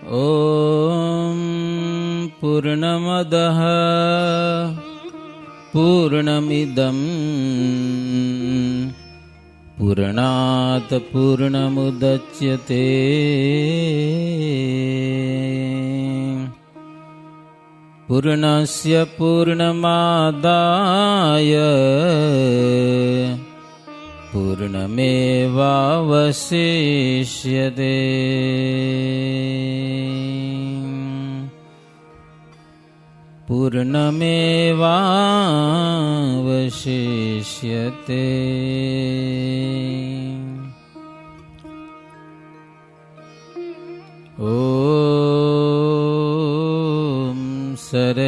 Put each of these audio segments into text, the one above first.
ઓમ પૂર્ણમદઃ પૂર્ણમિદં પૂર્ણાત પૂર્ણમુદચ્યતે પૂર્ણસ્ય પૂર્ણમાદાય પૂર્ણમેવાવશિષ્યતે. પૂર્ણમેવાવશિષ્યતે. ઓમ સર્વાવતારિણે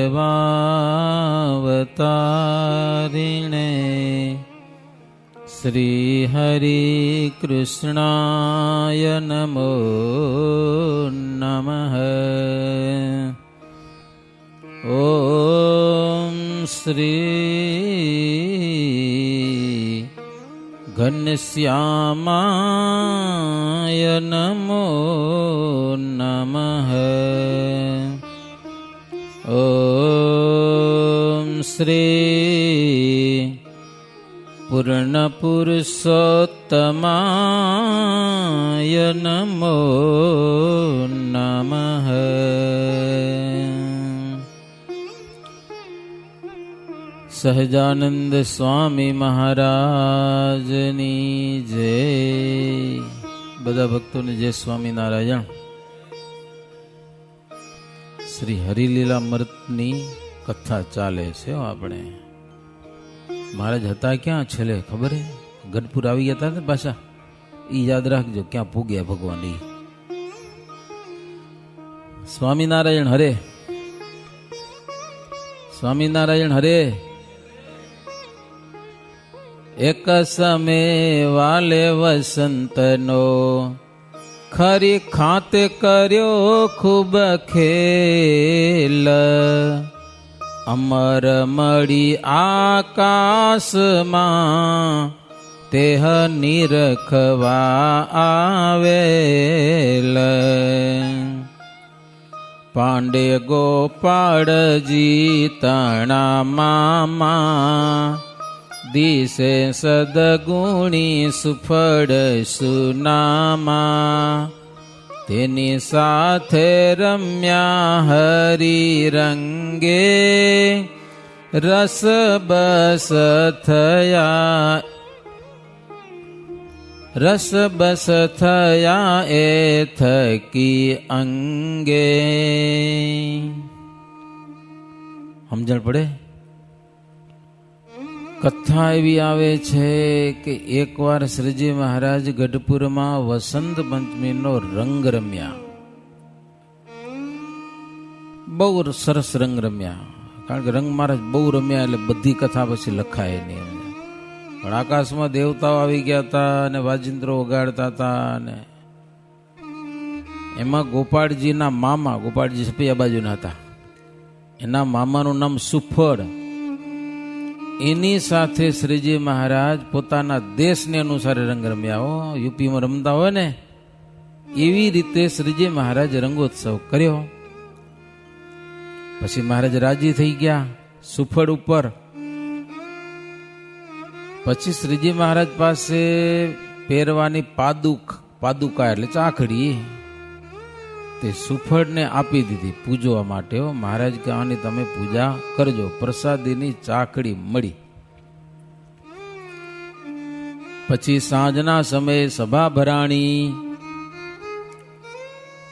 શ્રી હરિ કૃષ્ણાય નમો નમઃ. ઓમ શ્રી ઘનશ્યામાય નમો નમઃ. ઓમ શ્રી પૂર્ણપુરુષોત્તમાય નમો નમઃ. સહજાનંદ સ્વામી મહારાજની જય. બધા ભક્તોને જય સ્વામિનારાયણ. શ્રી હરિલીલા અમૃતની કથા ચાલે છે. આપણે મહારાજ હતા ક્યાં છેલ્લે ખબર હે? ગઢપુર આવી ગયા હતા ને પાછા. ઈ યાદ રાખજો ક્યાં પૂગ્યા ભગવાન. ઈ સ્વામિનારાયણ હરે, સ્વામિનારાયણ હરે. એક સમય વાલે વસંતનો ખરી ખાતે કર્યો ખૂબ ખેલ. અમર મળી આકાશમાં તેહ નિરખવા આવેલ. પાંડે ગોપાળજી તણા મામા દિશે સદગુણી સુફળ સુનામા. તેની સાથે રમ્યા હરી રંગે રસ બસ થયા, રસ બસ થયા એ થકી અંગે. સમજણ પડે? કથા એવી આવે છે કે એકવાર શ્રીજી મહારાજ ગઢપુરમાં વસંત પંચમીનો રંગ રમ્યા. બહુ સરસ રંગ રમ્યા. કારણ કે રંગ મહારાજ બહુ રમ્યા એટલે બધી કથા પછી લખાય નહીં. પણ આકાશમાં દેવતાઓ આવી ગયા હતા અને વાજિંત્રો વગાડતા હતા. અને એમાં ગોપાળજીના મામા, ગોપાળજી સપૈયા બાજુના હતા, એના મામાનું નામ સુફળ. એની સાથે શ્રીજી મહારાજ પોતાના દેશને અનુસાર રંગ રમ્યા. હો, યુપીમાં રમતા હોય ને એવી રીતે શ્રીજી મહારાજ રંગોત્સવ કર્યો. પછી મહારાજ રાજી થઈ ગયા સુફળ ઉપર. પછી શ્રીજી મહારાજ પાસે પહેરવાની પાદુકા એટલે ચાખડી તે સુફળને આપી દીધી પૂજવા માટે. મહારાજ કે આની તમે પૂજા કરજો. પ્રસાદીની ચાકડી મળી. પછી સાંજના સમયે સભા ભરાણી.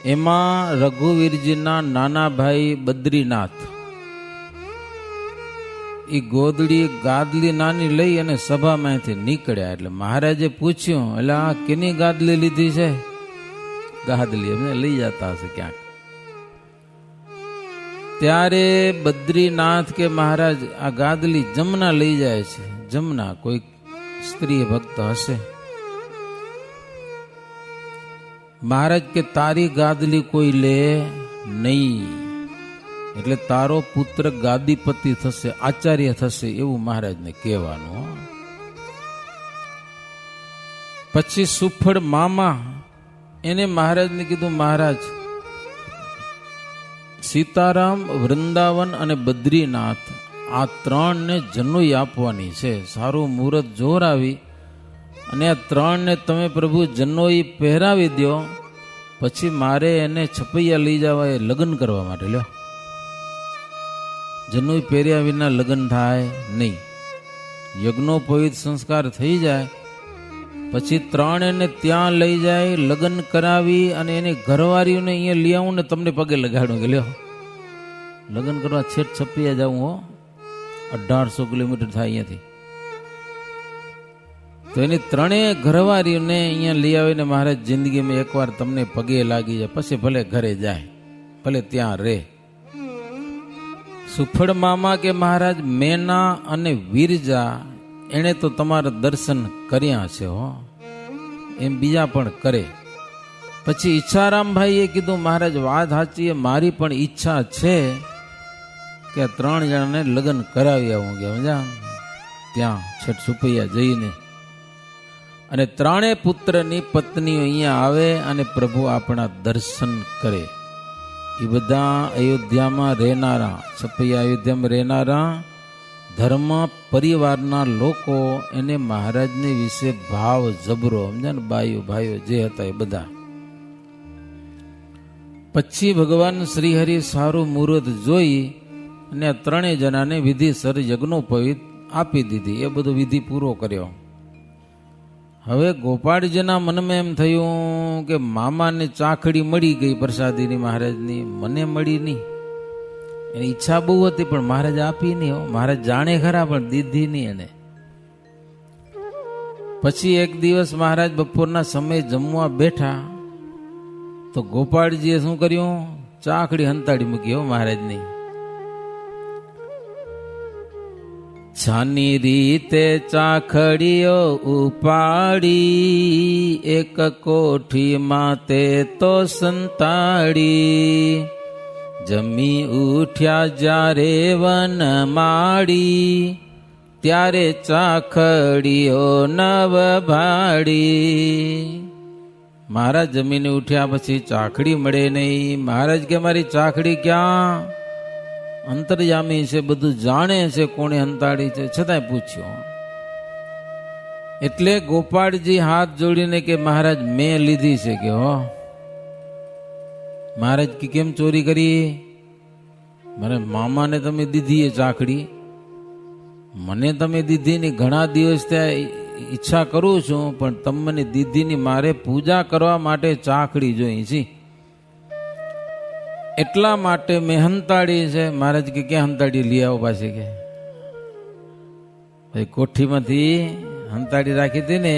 એમાં રઘુવીરજીના નાના ભાઈ બદ્રીનાથ એ ગાદલી નાની લઈ અને સભામાંથી નીકળ્યા. એટલે મહારાજે પૂછ્યું, એટલે આ કેની ગાદલી લીધી છે? ગાદલી એમને લઈ જતા હશે ક્યાંક. ત્યારે બદ્રીનાથ કે મહારાજ આ ગાદલી જમના લઈ જાય છે. જમના કોઈ સ્ત્રી ભક્ત હશે. મહારાજ કે તારી ગાદલી કોઈ લે નહીં, એટલે તારો પુત્ર ગાદીપતિ થશે, આચાર્ય થશે, એવું મહારાજને કહેવાનું. પછી સુફળ મામા એને મહારાજને કીધું, મહારાજ સીતારામ, વૃંદાવન અને બદ્રીનાથ આ ત્રણને જનોઈ આપવાની છે. સારું મુહૂર્ત જોર આવી અને આ ત્રણને તમે પ્રભુ જનોઈ પહેરાવી દો, પછી મારે એને છપૈયા લઈ જવા એ લગ્ન કરવા માટે. લ્યો, જનોઈ પહેર્યા વિના લગ્ન થાય નહીં. યજ્ઞોપવિત સંસ્કાર થઈ જાય પછી ત્રણેને ત્યાં લઈ જાય, લગ્ન કરાવી અને એની ઘરવાળીઓને અહીંયા લઈ આવું ને તમને પગે લગાડું કે લ્યો લગ્ન કરવા છેટ છપૈયા જાઉં. હો, 1800 કિલોમીટર થાય અહીંયાથી. તો એની ત્રણેય ઘરવાળીઓને અહીંયા લઈ આવીને મહારાજ જિંદગીમાં એકવાર તમને પગે લાગી જાય, પછી ભલે ઘરે જાય, ભલે ત્યાં રહે. સુફળ મામા કે મહારાજ મેના અને વિરજા એણે તો તમારા દર્શન કર્યા છે. હો, એમ બીજા પણ કરે. પછી ઈચ્છારામભાઈએ કીધું, મહારાજ વાત સાચી, મારી પણ ઈચ્છા છે કે 3 જણાને લગ્ન કરાવી આવું. કે સમજા, ત્યાં છઠ સુપૈયા જઈને અને 3 પુત્રની પત્નીઓ અહીંયા આવે અને પ્રભુ આપણા દર્શન કરે. એ બધા અયોધ્યામાં રહેનારા, છપૈયા અયોધ્યામાં રહેનારા ધર્મ પરિવારના લોકો એને મહારાજને વિશે ભાવ જબરો, સમજ્યા ને, બાઈઓ ભાઈઓ જે હતા એ બધા. પછી ભગવાન શ્રીહરિ સારું મુહૂર્ત જોઈ અને આ 3 જણાને વિધિસર યજ્ઞોપવિત આપી દીધી. એ બધો વિધિ પૂરો કર્યો. હવે ગોપાળજીના મનમાં એમ થયું કે મામાને ચાખડી મળી ગઈ પ્રસાદીની મહારાજની, મને મળી નહીં. એની ઈચ્છા બહુ હતી પણ મહારાજ આપી નહીં. મહારાજ જાણે ખરા પણ દીધી નહીં એને. પછી એક દિવસ મહારાજ બપોરના સમયે જમવા બેઠા તો ગોપાળજીએ શું કર્યું, ચાખડી હંતાડી મૂકી. હો, મહારાજની. છાની રીતે ચાખડીઓ ઉપાડી, એક કોઠીમાં તે તો સંતાડી. જમી ઉઠ્યા જ્યારે વન માડી, ત્યારે ચાખડીઓ નવ ભાડી. મહારાજ જમીને ઉઠ્યા પછી ચાખડી મળે નહીં. મહારાજ કે મારી ચાખડી ક્યાં? અંતર્યામી છે, બધું જાણે છે કોણે હંતાડી છે, છતાંય પૂછ્યું. એટલે ગોપાળજી હાથ જોડીને કે મહારાજ મેં લીધી છે. કે હો. મહારાજ કે કેમ ચોરી કરી? મને મામાને તમે દીધી એ ચાખડી, મને તમે દીધી ની ઘણા દિવસ ત્યાં ઈચ્છા કરું છું, પણ તમને દીધી ની મારે પૂજા કરવા માટે ચાખડી જોઈ છે, એટલા માટે મેં હંતાડી છે. મહારાજ કે ક્યાં હંતાડી? લઈ આવો પાછી. કે ભાઈ કોઠીમાંથી હંતાડી રાખી હતી ને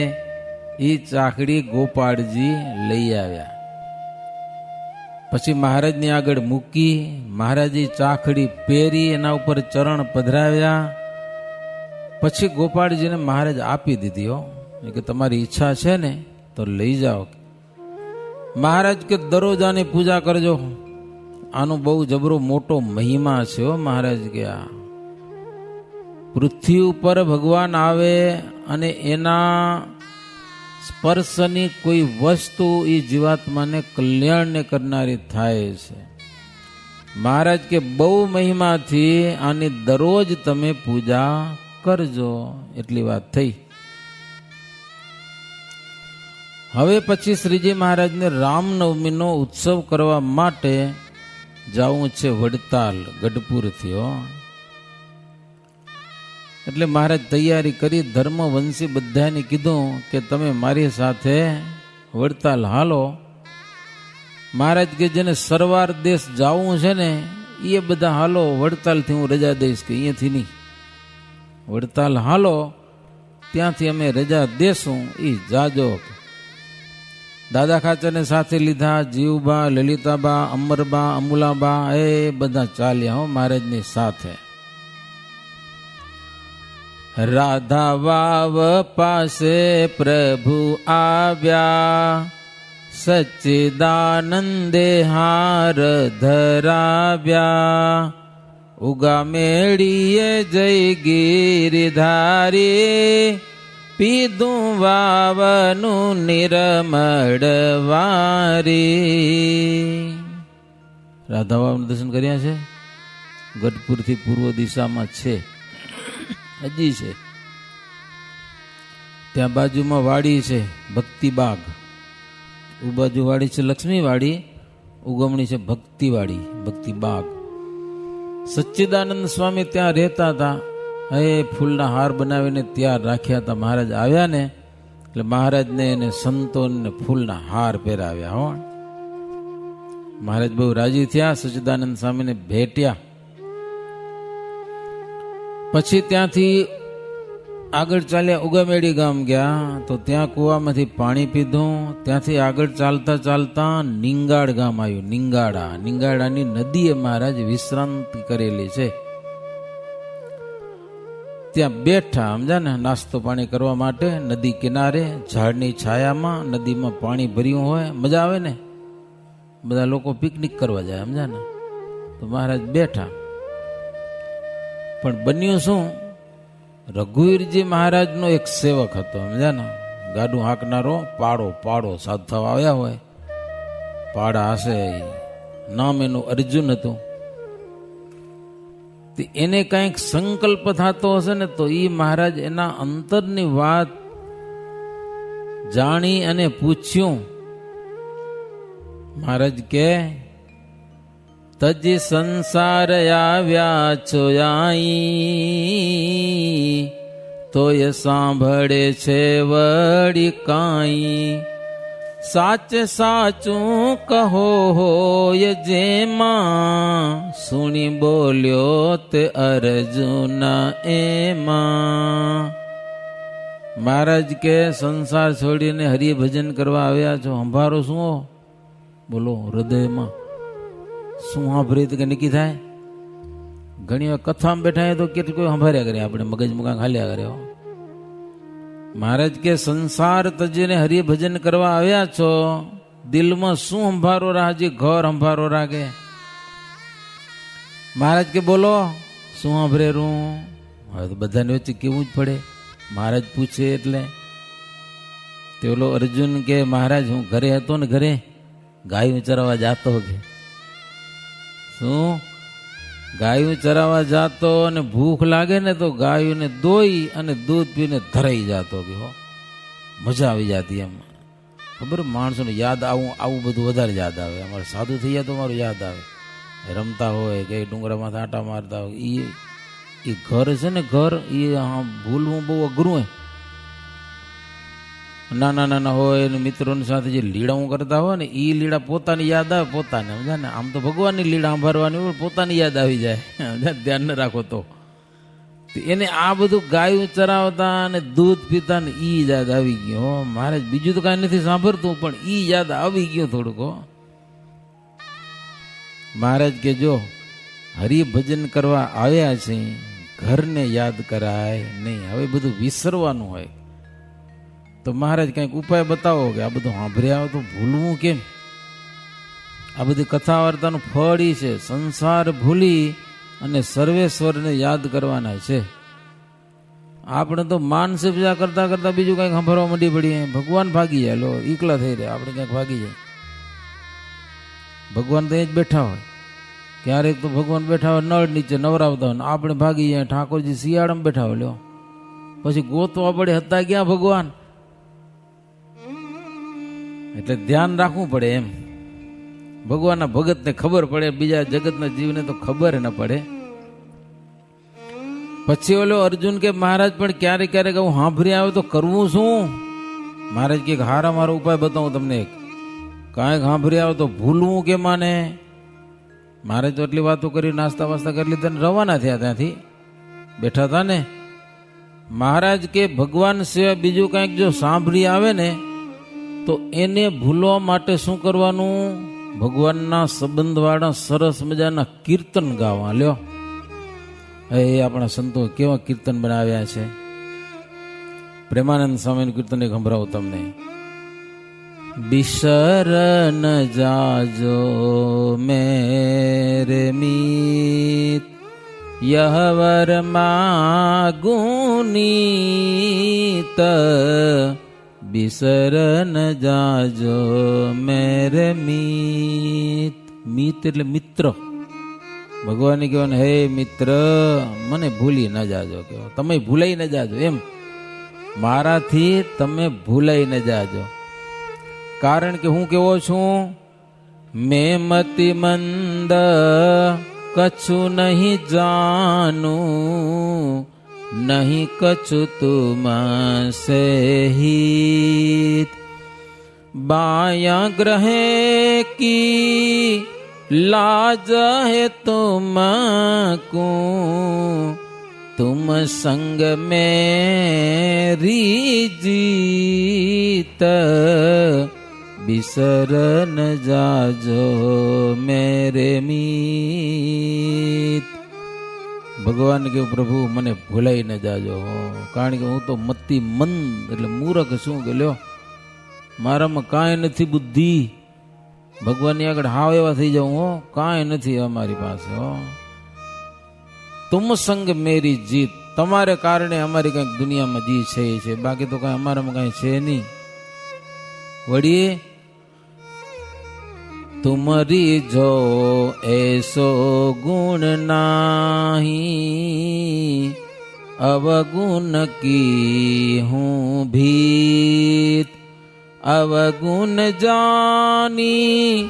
એ ચાખડી ગોપાળજી લઈ આવ્યા. પછી મહારાજની આગળ મૂકી, મહારાજે ચાખડી પહેરી, એના ઉપર ચરણ પધરાવ્યા. પછી ગોપાળજીને મહારાજ આપી દીધી. હો, કે તમારી ઈચ્છા છે ને તો લઈ જાઓ. મહારાજ કે દરરોજ આની પૂજા કરજો, આનો બહુ જબરો મોટો મહિમા છે. હો, મહારાજ કે આ પૃથ્વી ઉપર ભગવાન આવે અને એના સ્પર્શની કોઈ વસ્તુ એ જીવાત્માને કલ્યાણને કરનારી થાય છે. મહારાજ કે બહુ મહિમાથી આની દરરોજ તમે પૂજા કરજો. એટલી વાત થઈ. હવે પછી શ્રીજી મહારાજને રામનવમીનો ઉત્સવ કરવા માટે જવું છે વડતાલ, ગઢપુરથી. હો, એટલે મહારાજ તૈયારી કરી, ધર્મવંશી બધાને કીધું કે તમે મારી સાથે વડતાલ હાલો. મહારાજ કે જેને સરવાર દેશ જવું છે ને એ બધા હાલો, વડતાલથી હું રજા દઈશ. કે અહીંયાથી નહીં, વડતાલ હાલો, ત્યાંથી અમે રજા દેશું, એ જાજો. દાદા ખાચરને સાથે લીધા, જીવબા, લલિતાબા, અમરબા, અમુલાબા એ બધા ચાલ્યા. હો, મહારાજની સાથે. રાધા વાવ પાસે પ્રભુ આવ્યા, સચ્ચિદાનંદે હાર ધરાવ્યા. ઉગા મેળીએ જય ગિરધારી, પીધું વાવનું નિરમળ વારી. રાધા વાવનું દર્શન કર્યા છે? ગઢપુરથી પૂર્વ દિશામાં છે, હજી છે. ત્યાં બાજુમાં વાડી છે ભક્તિબાગ. બાજુ વાડી છે લક્ષ્મી વાડી, ઉગમણી છે ભક્તિવાડી, ભક્તિબાગ. સચ્ચિદાનંદ સ્વામી ત્યાં રહેતા હતા. એ ફૂલના હાર બનાવીને તૈયાર રાખ્યા હતા. મહારાજ આવ્યા ને એટલે મહારાજને એને સંતોને ફૂલના હાર પહેરાવ્યા. હો, મહારાજ બહુ રાજી થયા, સચ્ચિદાનંદ સ્વામીને ભેટ્યા. પછી ત્યાંથી આગળ ચાલ્યા, ઉગામેડી ગામ ગયા તો ત્યાં કૂવામાંથી પાણી પીધું. ત્યાંથી આગળ ચાલતા ચાલતા નિંગાળ ગામ આવ્યું. નિંગાળાની નદીએ મહારાજ વિશ્રાંતિ કરેલી છે. ત્યાં બેઠા, સમજા ને, નાસ્તો પાણી કરવા માટે નદી કિનારે ઝાડની છાયામાં. નદીમાં પાણી ભર્યું હોય, મજા આવે ને, બધા લોકો પિકનિક કરવા જાય, સમજા ને. તો મહારાજ બેઠા. પણ બન્યું શું, રઘુવીરજી મહારાજનો એક સેવક હતો, સમજ્યા ને, ગાડું હાંકનારો પાડો સાધુ થવા આવ્યા હોય, પાડા હશે, નામ એનું અર્જુન હતું. એને કંઈક સંકલ્પ થતો હશે ને તો એ મહારાજ એના અંતરની વાત જાણી અને પૂછ્યું. મહારાજ કે તજી સંસાર આવ્યા છો આઈ, તોય સાંભળે છે વળી કાંઈ. સાચે સાચું કહો હોય જેમાં, સુણી બોલ્યો તે અર્જુન એમાં. મહારાજ કે સંસાર છોડીને હરિભજન કરવા આવ્યા છો, સંભારો શું? બોલો, હૃદયમાં શું સાંભળે કે નક્કી થાય? ઘણી વાર કથામાં બેઠા તો કેટલું કોઈ સંભાળ્યા કરે, આપણે મગજ મુકા ખાલ્યા કરે. મહારાજ કે સંસાર તજીને હરિભજન કરવા આવ્યા છો, દિલમાં શું સંભારો રાખજે, ઘર સંભારો રાખે. મહારાજ કે બોલો શું સાંભળે રૂ? હવે તો બધાને વચ્ચે કેવું જ પડે, મહારાજ પૂછે એટલે. તે ઓલો અર્જુન કે મહારાજ હું ઘરે હતો ને, ઘરે ગાયું ચરાવવા જાતો. કે શું? ગાયું ચરાવવા જાતો અને ભૂખ લાગે ને તો ગાયોને દોઈ અને દૂધ પીને ધરાઈ જાતો. કે હો, મજા આવી જતી એમ. ખબર, માણસોને યાદ આવું બધું વધારે યાદ આવે. અમારે સાધુ થઈ જાય તો મારું યાદ આવે. રમતા હોય કે ડુંગરામાં આંટા મારતા હોય, એ ઘર છે ને, ઘર એ ભૂલવું બહુ અઘરું હોય. નાના હોય ને મિત્રોની સાથે જે લીડાઓ કરતા હોય ને, એ લીડા પોતાની યાદ આવે પોતાને, સમજા ને. આમ તો ભગવાનની લીડા સંભાળવાની હોય, પોતાની યાદ આવી જાય, ધ્યાન ન રાખો તો. એને આ બધું ગાયું ચરાવતા અને દૂધ પીતા ને ઈ યાદ આવી ગયો. મહારાજ બીજું તો કાંઈ નથી સાંભળતું, પણ ઈ યાદ આવી ગયો થોડુંક. મહારાજ કે જો હરિભજન કરવા આવ્યા છે, ઘરને યાદ કરાય નહીં, હવે બધું વિસરવાનું હોય. તો મહારાજ કંઈક ઉપાય બતાવો કે આ બધું સાંભળ્યા હોય તો ભૂલવું કેમ? આ બધી કથા વાર્તાનું ફળ ઈ છે, સંસાર ભૂલી અને સર્વેશ્વરને યાદ કરવાના છે. આપણે તો માનસિક પૂજા કરતા કરતા બીજું કંઈક સાંભળવા માંડી પડીએ. ભગવાન ભાગી જાય, લો એકલા થઈ રહ્યા, આપણે ક્યાંક ભાગી જાય. ભગવાન તો એ જ બેઠા હોય. ક્યારેક તો ભગવાન બેઠા હોય નળ નીચે નવરાવતા હોય, આપણે ભાગી જાય. ઠાકોરજી શિયાળામાં બેઠા હોય, લ્યો પછી ગોતવા પડે હતા ક્યાં ભગવાન. એટલે ધ્યાન રાખવું પડે એમ. ભગવાનના ભગતને ખબર પડે, બીજા જગતના જીવને તો ખબર ન પડે. પછી ઓલો અર્જુન કે મહારાજ પણ ક્યારેક ક્યારેક આવું સાંભળી આવે તો કરવું શું? મહારાજ કે હારા મારો ઉપાય બતાવું તમને એક. કાંઈક સાંભળી આવે તો ભૂલવું કે માને? મહારાજ તો એટલી વાતો કરી, નાસ્તા વાસ્તા કરી લીધા ને રવાના થયા. ત્યાંથી બેઠા હતા ને, મહારાજ કે ભગવાન સિવાય બીજું કંઈક જો સાંભળી આવે ને તો એને ભૂલવા માટે શું કરવાનું? ભગવાનના સંબંધવાળા સરસ મજાના કીર્તન ગાવા. લ્યો, એ આપણા સંતો કેવા કીર્તન બનાવ્યા છે. પ્રેમાનંદ સ્વામીનું કીર્તન એક સંભળાવું તમને. બિસર ન જાજો મેરે મીત, યહવર માગુનીત બિસર ન જાજો મેરે મીત. મીત એટલે મિત્ર. ભગવાને કહેવાનું, હે મિત્ર મને ભૂલી ન જાજો, કહેવો તમે ભૂલાઈ ન જાજો, એમ મારાથી તમે ભૂલાઈ ન જાજો. કારણ કે હું કેવો છું, મેં મતિ મંદ કછું નહીં જાનું, નહીં કછું તુમ સે હિત. बाया ग्रहे की लाज है तुमको, तुम संग मेरी जीत बिसर न जाजो मेरे मीत. ભગવાન કે પ્રભુ મને ભૂલાઈ ન જાજો, કારણ કે હું તો મતિ મંદ એટલે મૂરખ છું કે લ્યો મારામાં કાંઈ નથી બુદ્ધિ. ભગવાનની આગળ હાવ એવા થઈ જાઉં હો, કાંઈ નથી અમારી પાસે હો. તુમ સંગ મેરી જીત, તમારે કારણે અમારી કંઈક દુનિયામાં જીત છે એ છે, બાકી તો કાંઈ અમારામાં કાંઈ છે નહીં. વળી તુમરી જો એસો ગુણ નાહી, અવગુણ કી હું ભીત. અવગુણ જાની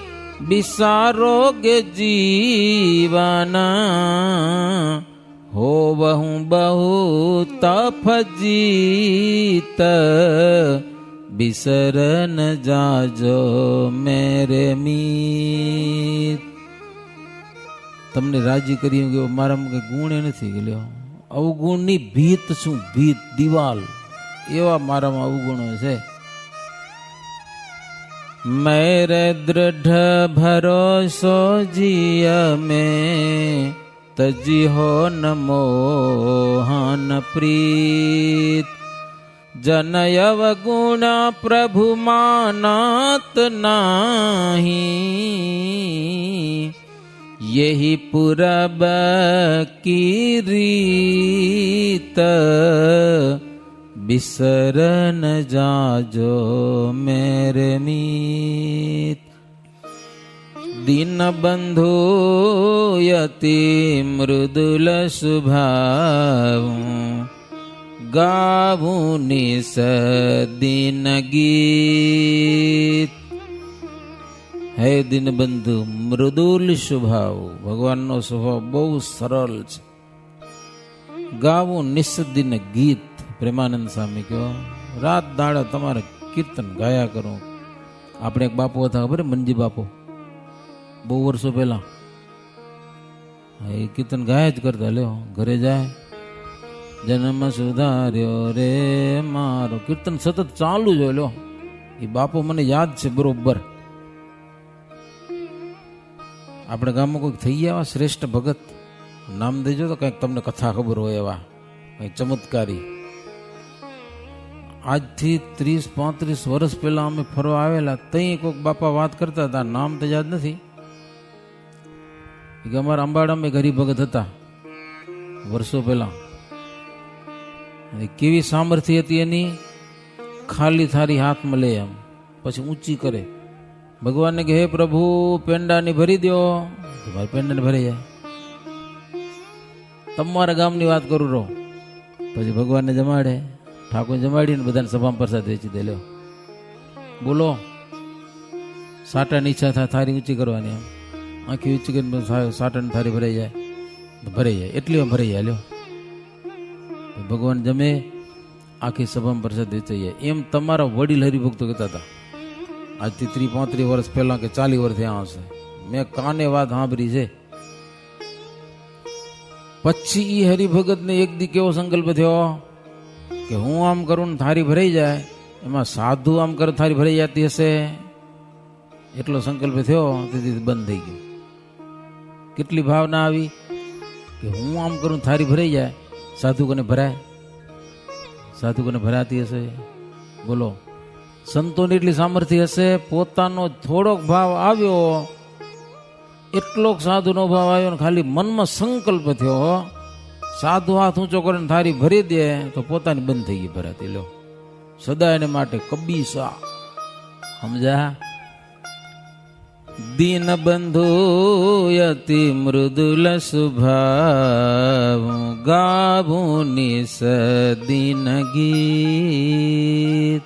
બિસારોગે જીવન, હોવહું બહુ તફજીત બિસર ન જાજો મેરે મીત. તમને રાજી કર્યું કે મારામાં કઈ ગુણ નથી કે લ્યો અવગુણની ભીત શું, ભીત દિવાલ એવા મારામાં અવગુણો છે. મેરે દૃઢ ભરોસો જીય મેં તજી હો ન મોહન પ્રીત. जनयव गुण प्रभु मानत नाही, यही पुरब की रीत बिसर न जाजो मेरे मीत. दीन बंधु यति मृदुल स्वभाव, ગાવું નિસ દિન ગીત. હે દિનબંધુ મૃદુલ સ્વભાવ, ભગવાનનો સ્વભાવ બહુ સરળ છે. ગાવું નિસ્દિન ગીત, પ્રેમાનંદ સ્વામી કહો રાત દાડા તમારે કીર્તન ગાયા કરો. આપણે એક બાપુ હતા ખબર મનજી બાપુ, બહુ વર્ષો પહેલા એ કીર્તન ગાયા જ કરતા. લ્યો ઘરે જાય, જન્મ સુધાર્યો રે મારો, કીર્તન સતત ચાલુ જ હોય. લો એ બાપુ મને યાદ છે બરોબર. આપણે ગામમાં કોઈક થઈ ગયા શ્રેષ્ઠ ભગત, નામ દેજો તો કંઈક તમને કથા ખબર હોય એવા કંઈક ચમત્કારી. આજથી 30-35 વર્ષ પહેલા અમે ફરવા આવેલા, તઈ કોઈક બાપા વાત કરતા હતા, નામ તો યાદ નથી. અમારા અંબાડામાં ગરીબ ભગત હતા વર્ષો પહેલા. કેવી સામર્થ્ય હતી એની, ખાલી થારી હાથમાં લે એમ પછી ઊંચી કરે. ભગવાનને કે હે પ્રભુ પેંડાની ભરી દો, તમારે પેંડાને ભરી જાય. તમારા ગામની વાત કરું રહો. પછી ભગવાનને જમાડે, ઠાકોર જમાડીને બધાને સભામાં પ્રસાદ વેચી દે. લ્યો બોલો, સાટાની ઈચ્છા થાય થારી ઊંચી કરવાની, એમ આખી ઊંચી કરીને સાટાની થારી ભરાઈ જાય, ભરાઈ જાય એટલી ભરાઈ જાય. લ્યો ભગવાન જમે, આખી સભામાં પ્રસાદ વેચાઈ જાય. એમ તમારા વડીલ હરિભક્તો કહેતા હતા આજથી 30-35 વર્ષ પહેલા કે 40 વર્ષ થયા હશે. મેં કાને વાત સાંભળી છે. પછી એ હરિભગતને એક દી કેવો સંકલ્પ થયો કે હું આમ કરું ને થારી ભરાઈ જાય, એમાં સાધુ આમ કરે થારી ભરાઈ જતી હશે, એટલો સંકલ્પ થયો. તેથી બંધ થઈ ગયું. કેટલી ભાવના આવી કે હું આમ કરું થારી ભરાઈ જાય, સાધુ કોને ભરાય, સાધુ કોને ભરાતી હશે બોલો. સંતોની એટલી સામર્થ્ય હશે, પોતાનો થોડોક ભાવ આવ્યો, એટલોક સાધુનો ભાવ આવ્યો ને ખાલી મનમાં સંકલ્પ થયો સાધુ હાથ ઊંચો કરીને થારી ભરી દે તો પોતાની બંધ થઈ ગઈ ભરાતી. લો સદા એને માટે કબીસા સમજા. દીન બંધુ યતિ મૃદુલ સ્વભાવ ગાવું નિસદીન ગીત.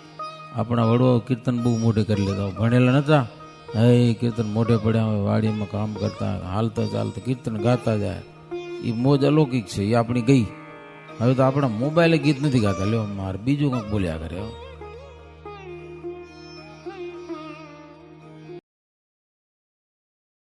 આપણા વડો કીર્તન બહુ મોઢે કરી લેતા, ભણેલા નતા. હે કીર્તન મોઢે પડ્યા હોય, વાડીમાં કામ કરતા હાલતા ચાલતા કીર્તન ગાતા જાય. એ મોજ અલૌકિક છે, એ આપણી ગઈ. હવે તો આપણા મોબાઈલે ગીત નથી ગાતા. લ્યો મારે બીજું કંઈક બોલ્યા કરે.